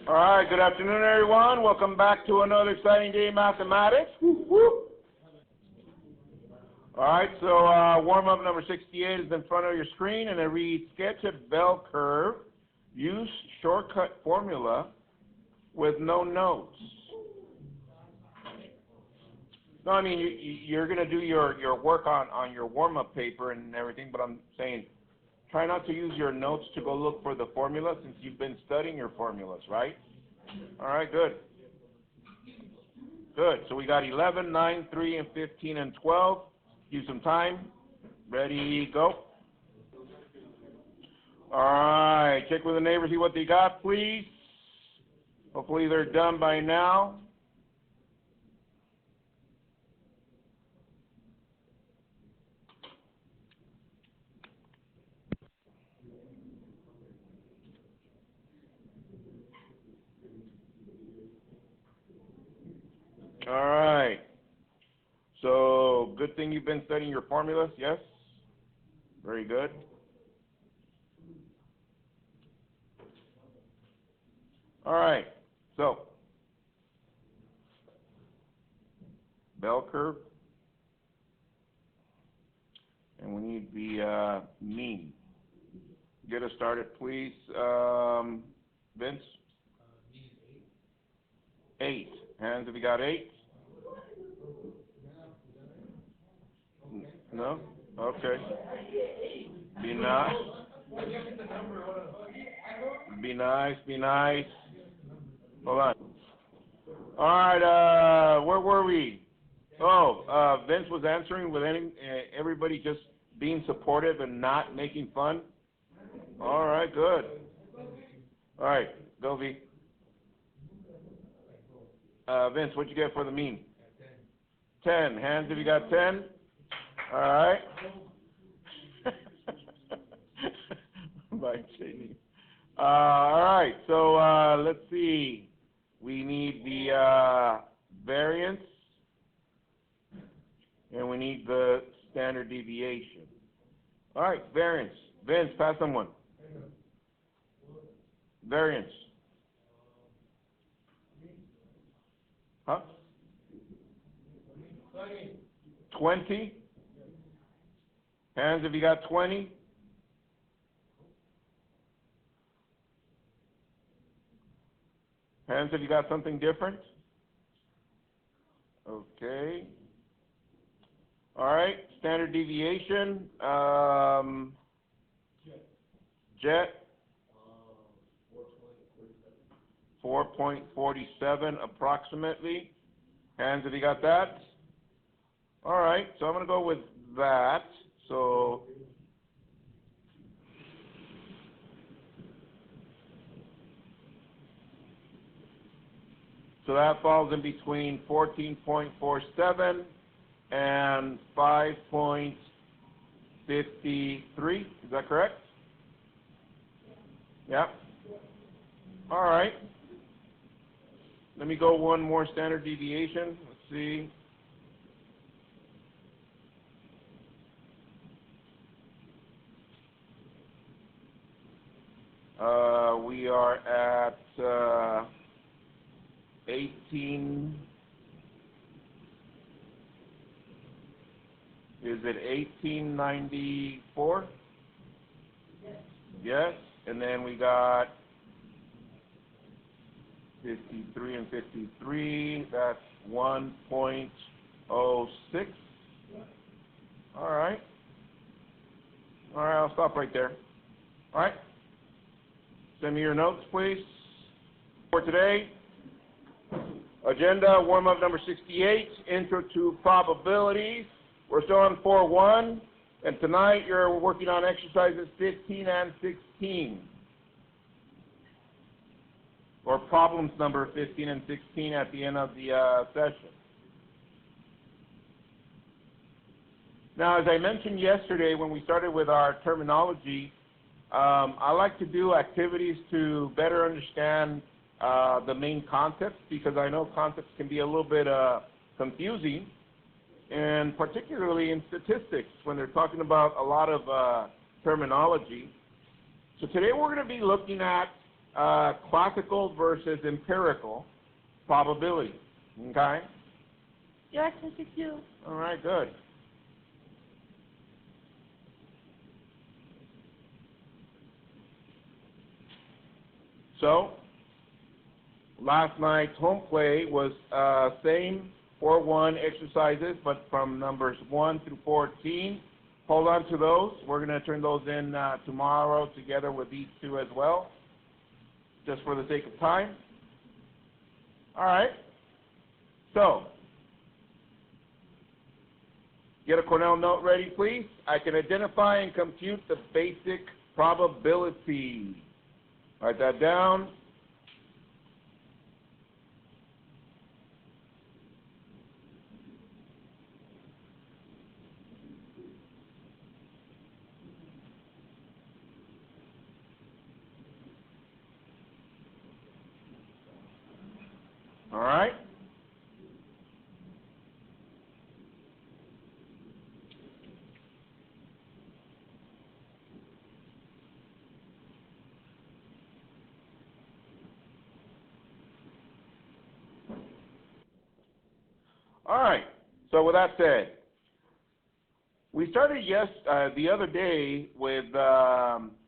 All right, good afternoon, everyone. Welcome back to another exciting day in mathematics. Woo, woo. All right, so warm-up number 68 is in front of your screen, and it reads, sketch a bell curve, use shortcut formula with no notes. No, I mean, you're going to do your work on your warm-up paper and everything, but I'm saying try not to use your notes to go look for the formula since you've been studying your formulas, right? All right, good. Good. So we got 11, 9, 3, and 15, and 12. Give some time. Ready, go. All right, check with the neighbors, see what they got, please. Hopefully they're done by now. All right. So, good thing you've been studying your formulas, yes? Very good. All right. So, bell curve. And we need the mean. Get us started, please. Vince? 8. Hands if you got 8. No? Okay. Be nice. Be nice, be nice. Hold on. All right, where were we? Oh, Vince was answering with everybody just being supportive and not making fun. All right, good. All right, go V. Vince, what'd you get for the mean? 10. Hands if you got 10. All right. Bye, Shady. All right, so let's see. We need the variance, and we need the standard deviation. All right, variance. Vince, pass someone. Variance. Huh? 20. Hands if you got 20. Hands if you got something different. Okay. All right, standard deviation. Jet. 4.47 approximately. Hands if you got that. All right, so I'm going to go with that. So that falls in between 14.47 and 5.53. Is that correct? Yeah. All right. Let me go one more standard deviation. Let's see. We are at 18. Is it 1894? Yes. And then we got 53 and 53. That's 1.06. All right. All right, I'll stop right there. All right. Send me your notes, please. For today, agenda, warm-up number 68, intro to probabilities. We're still on 4-1, and tonight you're working on exercises 15 and 16, or problems number 15 and 16 at the end of the session. Now, as I mentioned yesterday when we started with our terminology, I like to do activities to better understand the main concepts, because I know concepts can be a little bit confusing, and particularly in statistics when they're talking about a lot of terminology. So today we're going to be looking at classical versus empirical probability. Okay? Yes, Mr. Q. All right, good. So, last night's home play was same 4-1 exercises, but from numbers 1 through 14. Hold on to those. We're going to turn those in tomorrow together with these two as well, just for the sake of time. All right. So, get a Cornell note ready, please. I can identify and compute the basic probability. Write that down. All right. All right. So with that said, we started the other day with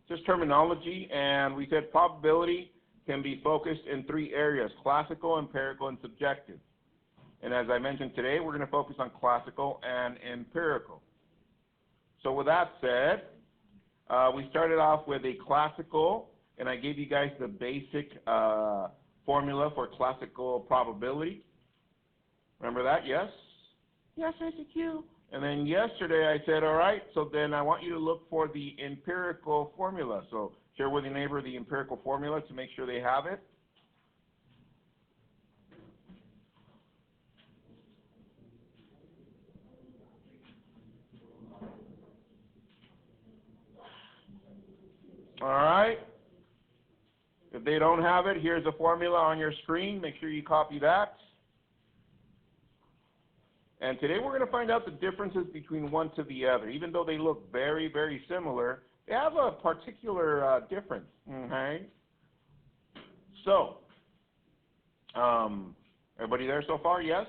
just terminology, and we said probability can be focused in 3 areas: classical, empirical, and subjective. And as I mentioned today, we're going to focus on classical and empirical. So with that said, we started off with a classical, and I gave you guys the basic formula for classical probability. Remember that, yes? Yes, Mr. Q. And then yesterday I said, all right, so then I want you to look for the empirical formula. So share with your neighbor the empirical formula to make sure they have it. All right. If they don't have it, here's the formula on your screen. Make sure you copy that. And today we're going to find out the differences between one to the other. Even though they look very, very similar, they have a particular difference. Okay? So, everybody there so far? Yes?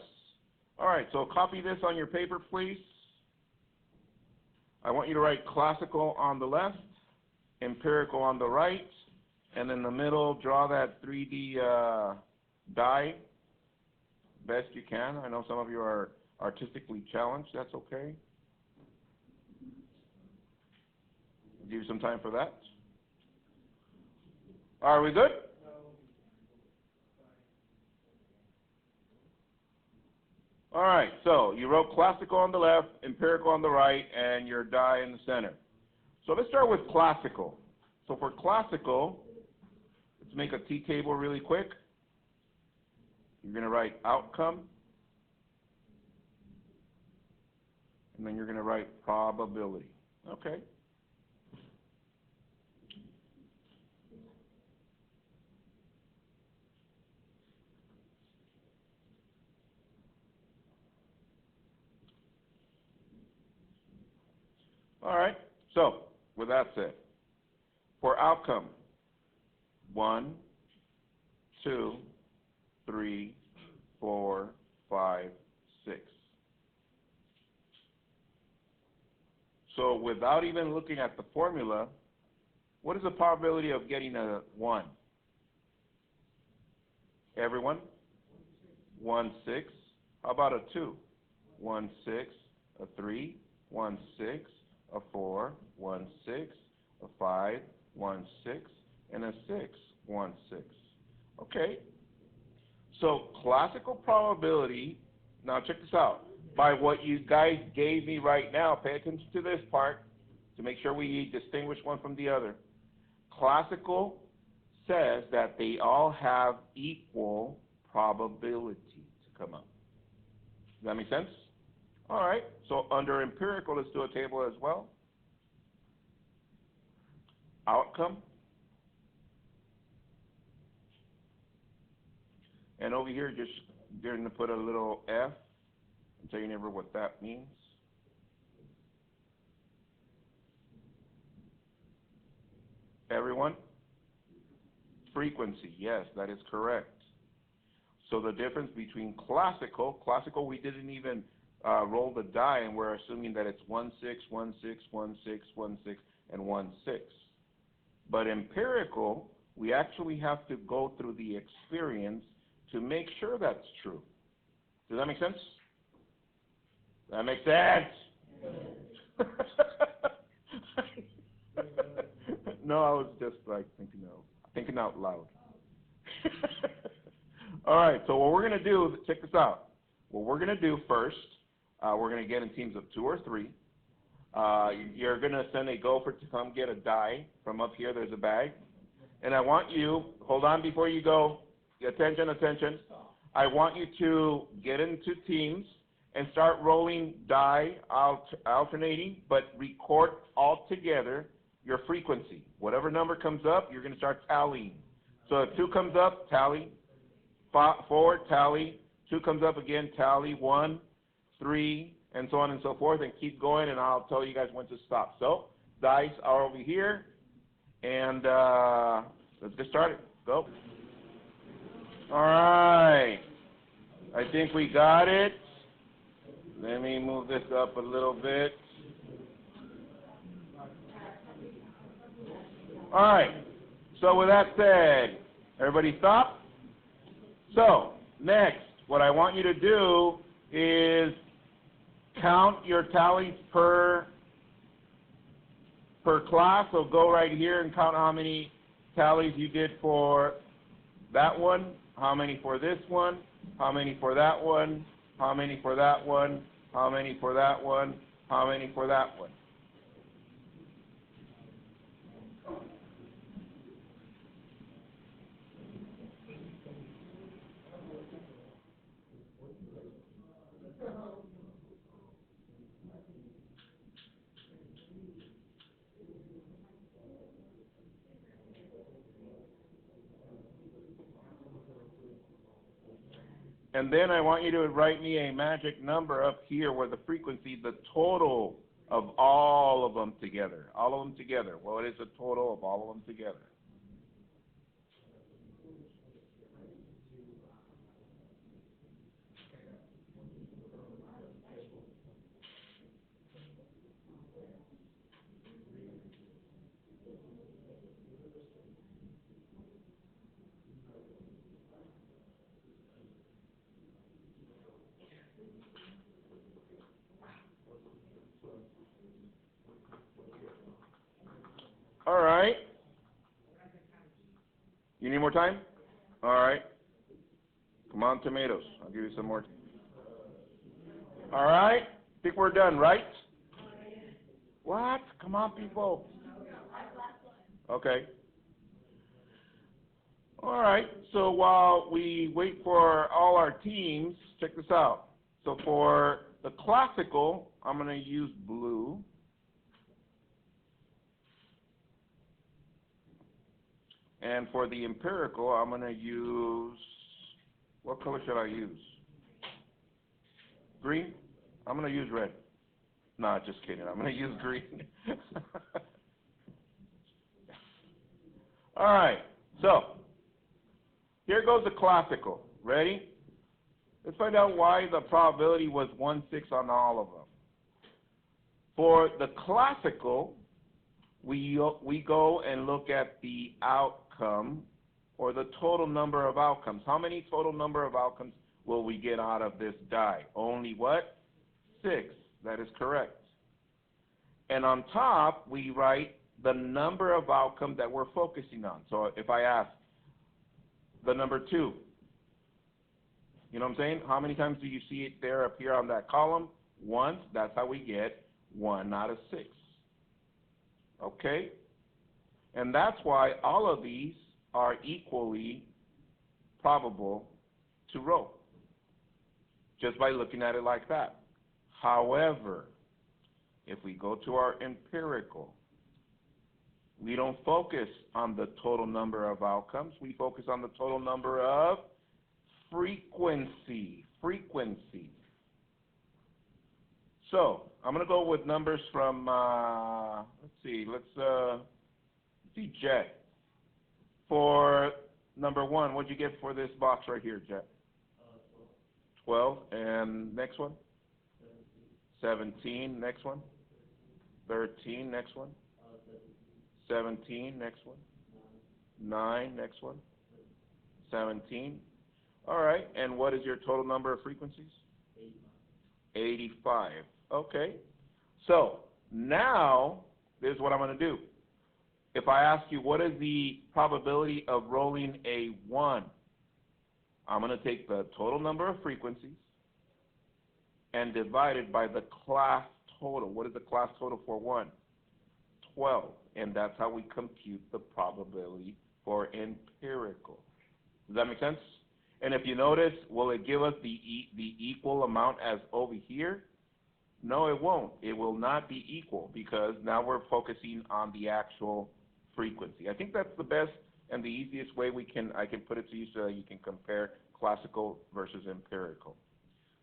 All right, so copy this on your paper, please. I want you to write classical on the left, empirical on the right, and in the middle, draw that 3D die best you can. I know some of you are artistically challenged. That's okay. Give you some time for that. Are we good? All right, so you wrote classical on the left, empirical on the right, and your die in the center. So let's start with classical. So for classical, let's make a T-table really quick. You're going to write outcome, and then you're going to write probability. Okay. All right, so with that said, for outcome, 1, 2, 3, 4, 5, 6. So without even looking at the formula, what is the probability of getting a 1? Everyone? 1/6. How about a 2? 1/6, a 3, 1/6, a 4, 1/6, a 5, 1/6, and a 6, 1/6. Okay. So classical probability, now check this out. By what you guys gave me right now, pay attention to this part to make sure we distinguish one from the other. Classical says that they all have equal probability to come up. Does that make sense? All right, so under empirical, let's do a table as well. Outcome. And over here, just going to put a little F and tell your neighbor what that means. Everyone? frequency. Yes, that is correct. So the difference between classical we didn't even roll the die, and we're assuming that it's 1, 6, 1, 6, 1, 6, 1, 6, and 1, 6. But empirical, we actually have to go through the experience to make sure that's true. Does that make sense? That makes sense? No, I was just like thinking out loud. All right, so what we're going to do, check this out. What we're going to do first, we're going to get in teams of 2 or 3. You're going to send a gopher to come get a die from up here. There's a bag. And I want you, hold on before you go. Attention, attention. I want you to get into teams and start rolling die alternating, but record all together your frequency. Whatever number comes up, you're going to start tallying. So if 2 comes up, tally. 4, tally. 2 comes up again, tally. 1, 3, and so on and so forth, and keep going, and I'll tell you guys when to stop. So dice are over here, and let's get started. Go. All right. I think we got it. Let me move this up a little bit. All right. So with that said, everybody stop? So, next, what I want you to do is count your tallies per class. So go right here and count how many tallies you did for that one, how many for this one, how many for that one, how many for that one, how many for that one, how many for that one. And then I want you to write me a magic number up here where the frequency, the total of all of them together. All of them together. What is the total of all of them together? All right. You need more time? All right. Come on, tomatoes. I'll give you some more. All right. Think we're done, right? What? Come on, people. Okay. All right. So while we wait for all our teams, check this out. So for the classical, I'm going to use blue. And for the empirical, I'm going to use, what color should I use? Green? I'm going to use red. No, just kidding. I'm going to use green. All right. So here goes the classical. Ready? Let's find out why the probability was 1/6 on all of them. For the classical, we go and look at the outcome or the total number of outcomes. How many total number of outcomes will we get out of this die? Only what? 6. That is correct. And on top, we write the number of outcomes that we're focusing on. So if I ask the number 2, you know what I'm saying? How many times do you see it there up here on that column? Once. That's how we get 1 out of 6. Okay? And that's why all of these are equally probable to roll, just by looking at it like that. However, if we go to our empirical, we don't focus on the total number of outcomes. We focus on the total number of frequency. So I'm going to go with numbers from, let's see, J. For Number 1, what'd you get for this box right here, Jet? 12. And next one? 17. Next one? 13. Next one? 17. Next one? 9. Next one? 17. All right. And what is your total number of frequencies? 85. Okay. So now, this is what I'm going to do. If I ask you what is the probability of rolling a 1, I'm going to take the total number of frequencies and divide it by the class total. What is the class total for 1? 12. And that's how we compute the probability for empirical. Does that make sense? And if you notice, will it give us the equal amount as over here? No, it won't. It will not be equal because now we're focusing on the actual frequency. I think that's the best and the easiest way I can put it to you so that you can compare classical versus empirical.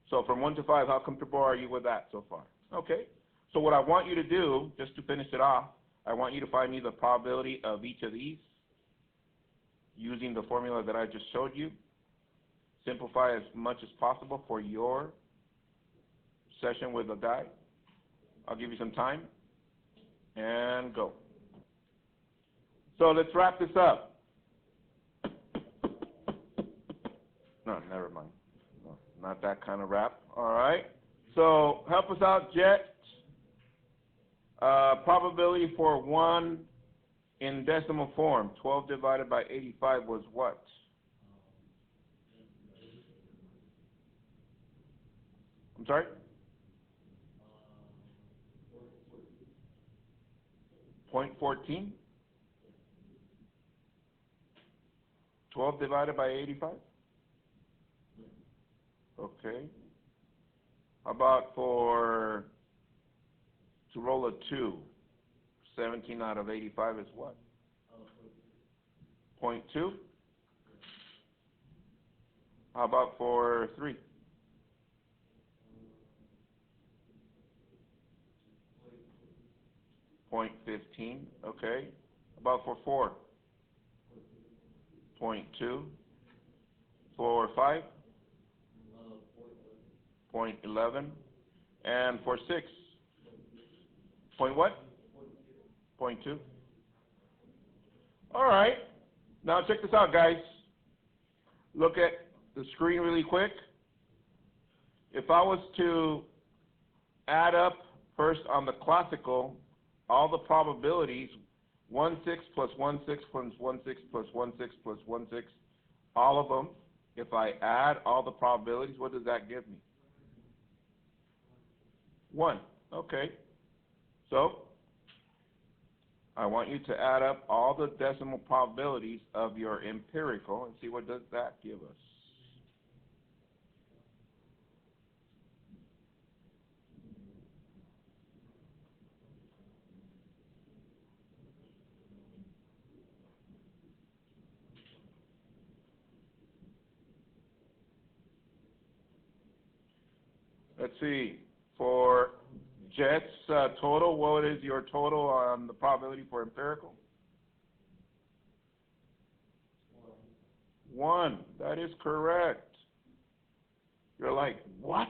So from 1 to 5, how comfortable are you with that so far? Okay. So what I want you to do, just to finish it off, I want you to find me the probability of each of these using the formula that I just showed you. Simplify as much as possible for your session with a guy. I'll give you some time and go. So let's wrap this up. No, never mind. No, not that kind of wrap. All right. So help us out, Jet. Probability for 1 in decimal form, 12 divided by 85 was what? I'm sorry? 0.14? 12 divided by 85? Okay. How about to roll a 2? 17 out of 85 is what? 0.2? How about for 3? 0.15, okay. How about for 4? 0.2. For 5? 0.11. And for 6? Point what? 0.2. All right. Now check this out, guys. Look at the screen really quick. If I was to add up first on the classical all the probabilities, 1/6 plus 1/6 plus 1/6 plus 1/6 plus 1/6, all of them, if I add all the probabilities, what does that give me? 1. Okay. So I want you to add up all the decimal probabilities of your empirical and see what does that give us. Let's see. For Jet's total, what is your total on the probability for empirical? 1. That is correct. You're like, what?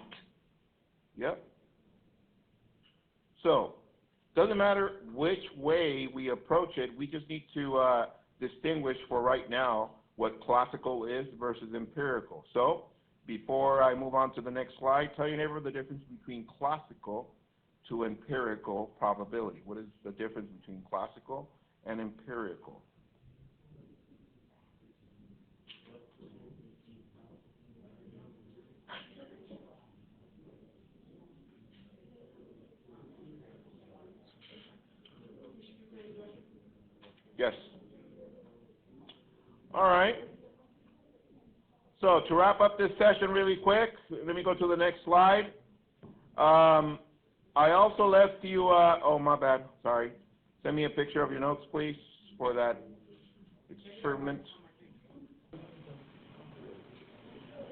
Yep. So, doesn't matter which way we approach it, we just need to distinguish for right now what classical is versus empirical. So, before I move on to the next slide, tell your neighbor the difference between classical to empirical probability. What is the difference between classical and empirical? Yes. All right. So to wrap up this session really quick, let me go to the next slide. I also left you, oh, my bad, sorry. Send me a picture of your notes, please, for that experiment.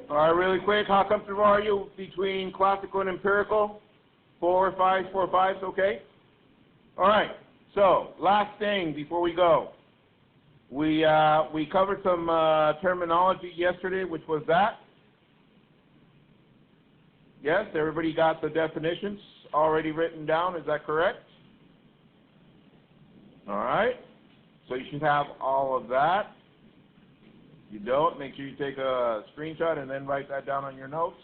All right, really quick, how comfortable are you between classical and empirical? 4, 5, 4, 5, okay? All right, so last thing before we go. We covered some terminology yesterday, which was that. Yes, everybody got the definitions already written down. Is that correct? All right. So you should have all of that. If you don't, make sure you take a screenshot and then write that down on your notes.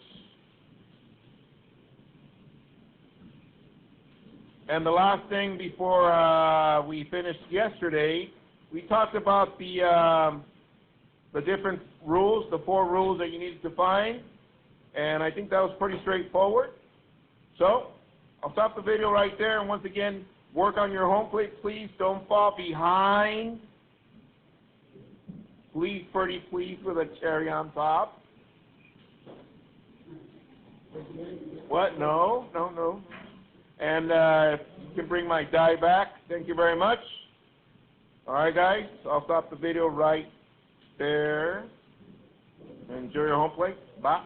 And the last thing before we finished yesterday, we talked about the different rules, the 4 rules that you needed to find, and I think that was pretty straightforward. So I'll stop the video right there, and once again, work on your home plate. Please don't fall behind. Please, pretty please, with a cherry on top. What? No, no, no. And if you can bring my die back, thank you very much. All right, guys, I'll stop the video right there. Enjoy your home plate. Bye.